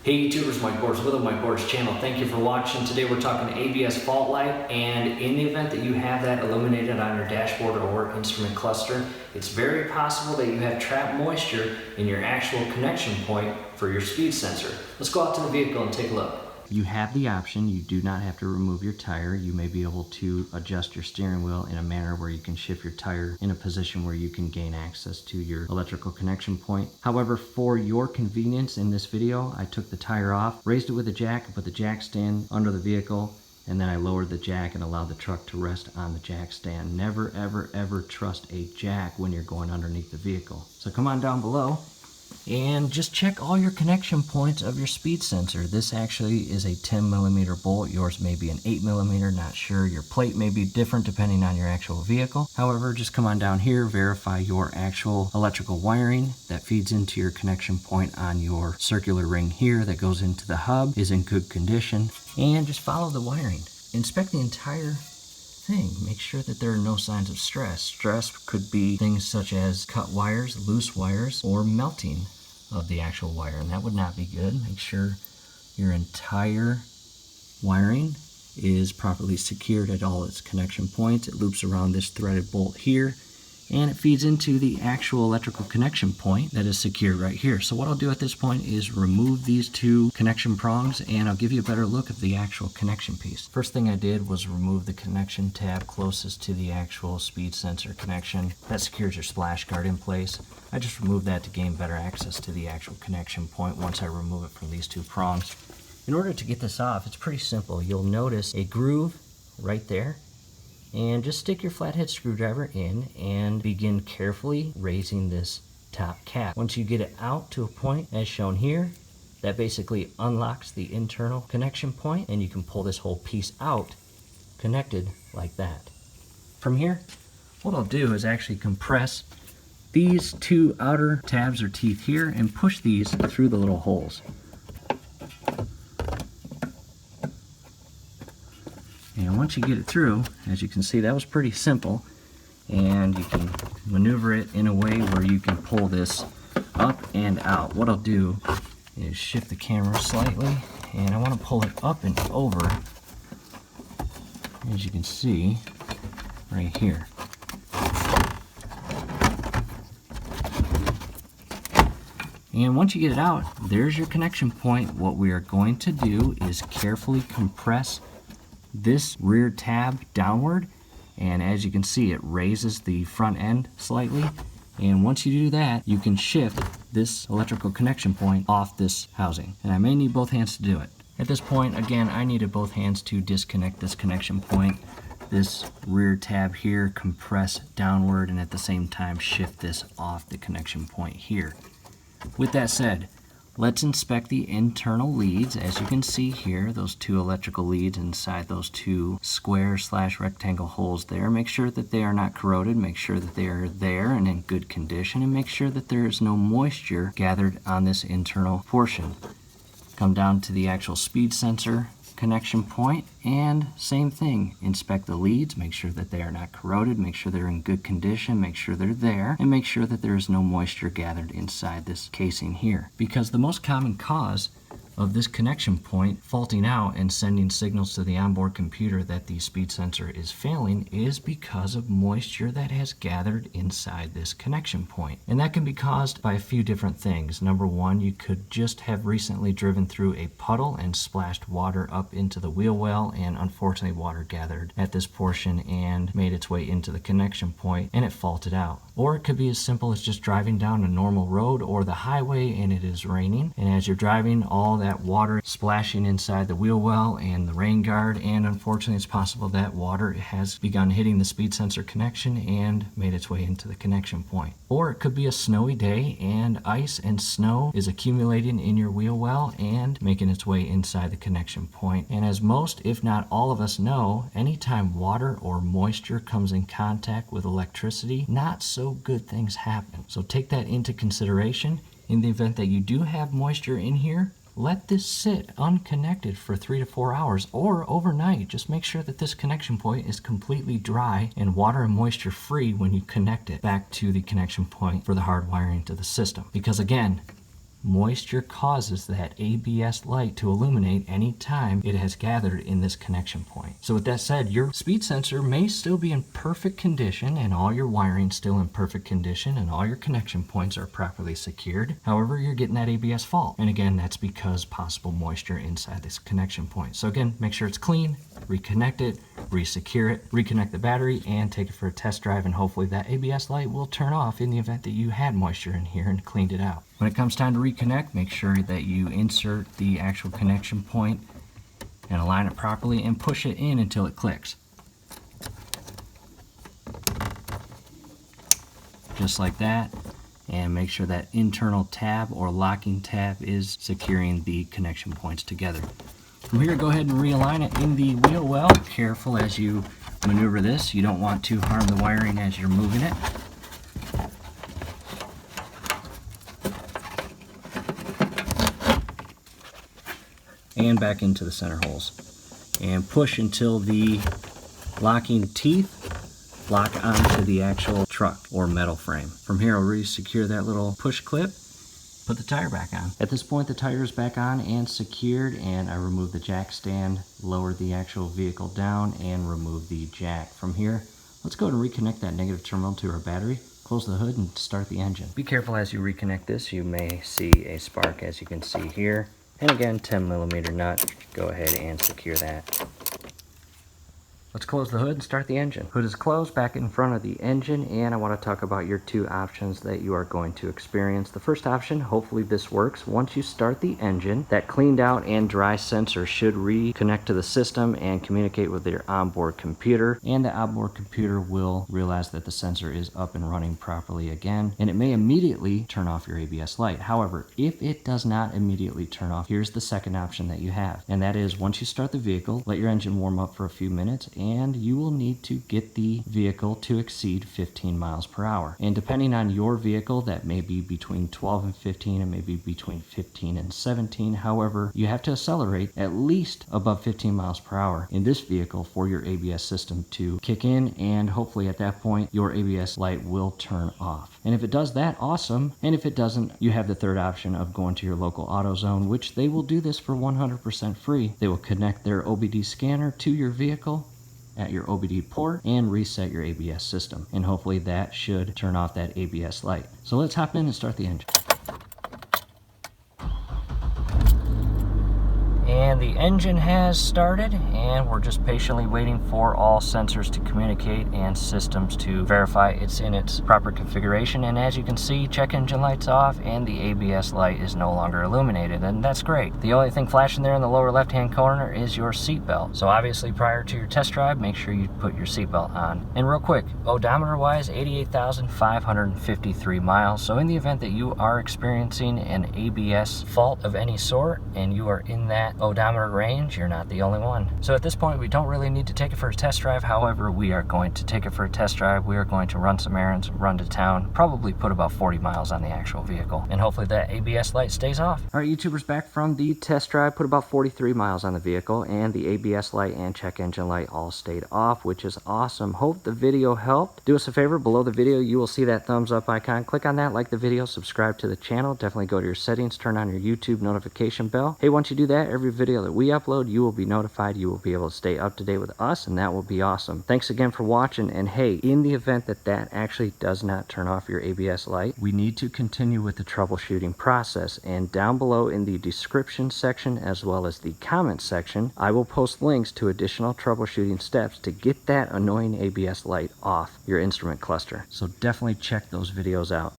Hey YouTubers, Mike Borders with the Mike Borders channel. Thank you for watching. Today we're talking ABS fault light, and in the event that you have that illuminated on your dashboard or instrument cluster, it's very possible that you have trapped moisture in your actual connection point for your speed sensor. Let's go out to the vehicle and take a look. You have the option, you do not have to remove your tire. You may be able to adjust your steering wheel in a manner where you can shift your tire in a position where you can gain access to your electrical connection point. However, for your convenience in this video, I took the tire off, raised it with a jack, and put the jack stand under the vehicle, and then I lowered the jack and allowed the truck to rest on the jack stand. Never, ever, ever trust a jack when you're going underneath the vehicle. So come on down below and just check all your connection points of your speed sensor. This actually is a 10mm bolt. Yours may be an 8mm, not sure. Your plate may be different depending on your actual vehicle. However, just come on down here, verify your actual electrical wiring that feeds into your connection point on your circular ring here that goes into the hub is in good condition, and just follow the wiring. Inspect the entire thing. Make sure that there are no signs of stress. Stress could be things such as cut wires, loose wires, or melting of the actual wire, and that would not be good. Make sure your entire wiring is properly secured at all its connection points. It loops around this threaded bolt here, and it feeds into the actual electrical connection point that is secured right here. So what I'll do at this point is remove these two connection prongs, and I'll give you a better look of the actual connection piece. First thing I did was remove the connection tab closest to the actual speed sensor connection. That secures your splash guard in place. I just removed that to gain better access to the actual connection point once I remove it from these two prongs. In order to get this off, it's pretty simple. You'll notice a groove right there, and just stick your flathead screwdriver in and begin carefully raising this top cap. Once you get it out to a point as shown here, that basically unlocks the internal connection point, and you can pull this whole piece out connected like that. From here, what I'll do is actually compress these two outer tabs or teeth here and push these through the little holes. And once you get it through, as you can see, that was pretty simple, and you can maneuver it in a way where you can pull this up and out. What I'll do is shift the camera slightly, and I want to pull it up and over, as you can see right here. And once you get it out, there's your connection point. What we are going to do is carefully compress this rear tab downward, and as you can see, it raises the front end slightly, and once you do that, you can shift this electrical connection point off this housing, and I may need both hands to do it. At this point, again, I needed both hands to disconnect this connection point. This rear tab here, compress downward, and at the same time shift this off the connection point here. With that said, let's inspect the internal leads. As you can see here, those two electrical leads inside those two square/rectangle holes there. Make sure that they are not corroded. Make sure that they are there and in good condition, and make sure that there is no moisture gathered on this internal portion. Come down to the actual speed sensor connection point, and same thing. Inspect the leads, make sure that they are not corroded, make sure they're in good condition, make sure they're there, and make sure that there is no moisture gathered inside this casing here. Because the most common cause of this connection point faulting out and sending signals to the onboard computer that the speed sensor is failing is because of moisture that has gathered inside this connection point. And that can be caused by a few different things. Number one, you could just have recently driven through a puddle and splashed water up into the wheel well, and unfortunately water gathered at this portion and made its way into the connection point and it faulted out. Or it could be as simple as just driving down a normal road or the highway and it is raining, and as you're driving, all that water splashing inside the wheel well and the rain guard, and unfortunately it's possible that water has begun hitting the speed sensor connection and made its way into the connection point. Or it could be a snowy day and ice and snow is accumulating in your wheel well and making its way inside the connection point. And as most, if not all of us know, anytime water or moisture comes in contact with electricity, not so good things happen. So take that into consideration. In the event that you do have moisture in here, let this sit unconnected for 3 to 4 hours or overnight. Just make sure that this connection point is completely dry and water and moisture free when you connect it back to the connection point for the hard wiring to the system. Because again, Moisture causes that ABS light to illuminate any time it has gathered in this connection point. So with that said, your speed sensor may still be in perfect condition and all your wiring still in perfect condition and all your connection points are properly secured. However, you're getting that ABS fault. And again, that's because possible moisture inside this connection point. So again, make sure it's clean, reconnect it, resecure it, reconnect the battery, and take it for a test drive, and hopefully that ABS light will turn off in the event that you had moisture in here and cleaned it out. When it comes time to reconnect, make sure that you insert the actual connection point and align it properly and push it in until it clicks. Just like that. And make sure that internal tab or locking tab is securing the connection points together. From here, go ahead and realign it in the wheel well. Careful as you maneuver this. You don't want to harm the wiring as you're moving it. And back into the center holes. And push until the locking teeth lock onto the actual truck or metal frame. From here, I'll re-secure that little push clip. Put the tire back on. At this point, the tire is back on and secured, and I removed the jack stand, lowered the actual vehicle down, and removed the jack. From here, let's go ahead and reconnect that negative terminal to our battery, close the hood, and start the engine. Be careful as you reconnect this. You may see a spark, as you can see here. And again, 10mm nut. Go ahead and secure that. Let's close the hood and start the engine. Hood is closed, back in front of the engine, and I want to talk about your two options that you are going to experience. The first option, hopefully this works. Once you start the engine, that cleaned out and dry sensor should reconnect to the system and communicate with your onboard computer, and the onboard computer will realize that the sensor is up and running properly again, and it may immediately turn off your ABS light. However, if it does not immediately turn off, here's the second option that you have, and that is once you start the vehicle, let your engine warm up for a few minutes, and you will need to get the vehicle to exceed 15 miles per hour. And depending on your vehicle, that may be between 12 and 15 and maybe between 15 and 17. However, you have to accelerate at least above 15 miles per hour in this vehicle for your ABS system to kick in, and hopefully at that point your ABS light will turn off. And if it does that, awesome. And if it doesn't, you have the third option of going to your local AutoZone, which they will do this for 100% free. They will connect their OBD scanner to your vehicle at your OBD port and reset your ABS system, and hopefully that should turn off that ABS light. So let's hop in and start the engine. And the engine has started, and we're just patiently waiting for all sensors to communicate and systems to verify it's in its proper configuration. And as you can see, check engine light's off and the ABS light is no longer illuminated, and that's great. The only thing flashing there in the lower left hand corner is your seatbelt. So obviously prior to your test drive, make sure you put your seatbelt on. And real quick, odometer wise, 88,553 miles. So in the event that you are experiencing an ABS fault of any sort and you are in that odometer range, you're not the only one. So at this point, we don't really need to take it for a test drive. However, we are going to take it for a test drive. We are going to run some errands, run to town, probably put about 40 miles on the actual vehicle, and hopefully that ABS light stays off. All right, YouTubers, back from the test drive, put about 43 miles on the vehicle, and the ABS light and check engine light all stayed off, which is awesome. Hope the video helped. Do us a favor, below the video you will see that thumbs up icon. Click on that, like the video, subscribe to the channel. Definitely go to your settings, turn on your YouTube notification bell. Hey, once you do that, every video that we upload, you will be notified. You will be able to stay up to date with us, and that will be awesome. Thanks again for watching. And hey, in the event that that actually does not turn off your ABS light, we need to continue with the troubleshooting process. And down below in the description section as well as the comment section, I will post links to additional troubleshooting steps to get that annoying ABS light off your instrument cluster. So definitely check those videos out.